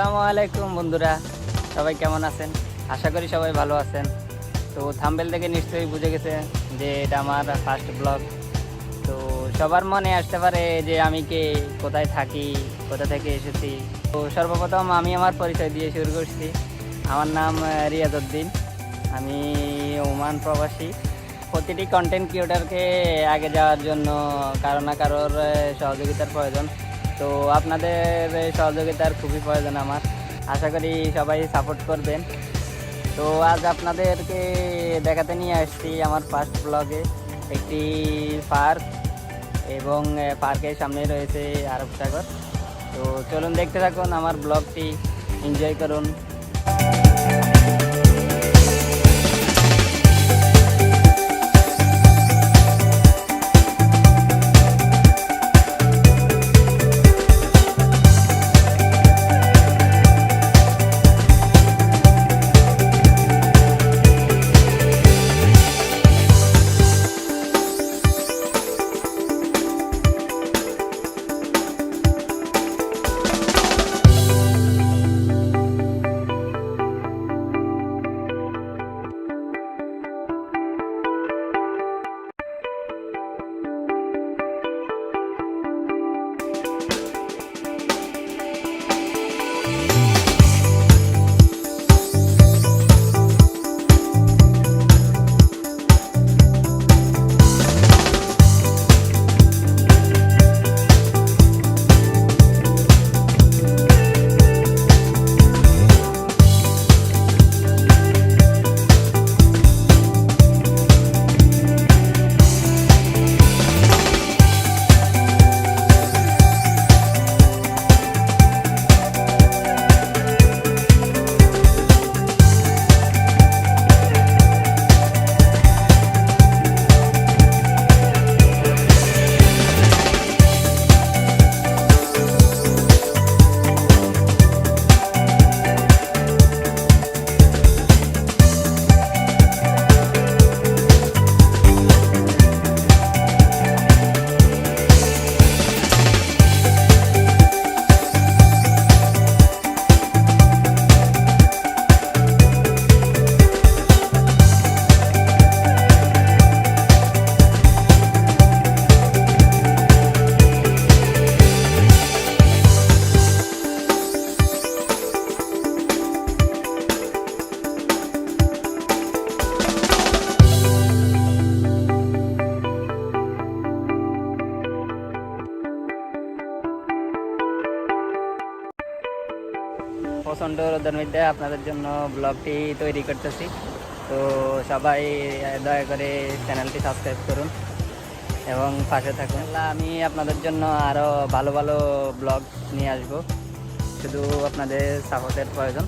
আসসালামু আলাইকুম বন্ধুরা, সবাই কেমন আছেন? আশা করি সবাই ভালো আছেন। তো থাম্বনেল দেখে নিশ্চয়ই বুঝে গেছে যে এটা আমার ফার্স্ট ব্লগ। তো সবার মনে আসতে পারে যে আমি কে, কোথায় থাকি, কোথা থেকে এসেছি। তো সর্বপ্রথম আমি আমার পরিচয় দিয়ে শুরু করছি। আমার নাম রিয়াজ উদ্দিন, আমি ওমান প্রবাসী। প্রতিটি কন্টেন্ট ক্রিয়েটরকে আগে যাওয়ার জন্য কারো না কারোর সহযোগিতার প্রয়োজন। তো আপনাদের সহযোগিতার খুবই প্রয়োজন আমার। আশা করি সবাই সাপোর্ট করবেন। তো আজ আপনাদেরকে দেখাতে নিয়ে আসছি আমার ফার্স্ট ব্লগে একটি পার্ক, এবং পার্কের সামনে রয়েছে আরব সাগর। তো চলুন দেখতে থাকুন আমার ব্লগটি, এনজয় করুন। প্রচণ্ড রোদের মধ্যে আপনাদের জন্য ব্লগটি তৈরি করতেছি। তো সবাই দয়া করে চ্যানেলটি সাবস্ক্রাইব করুন এবং পাশে থাকুন। আমি আপনাদের জন্য আরও ভালো ভালো ব্লগ নিয়ে আসবো, শুধু আপনাদের সাপোর্টের প্রয়োজন।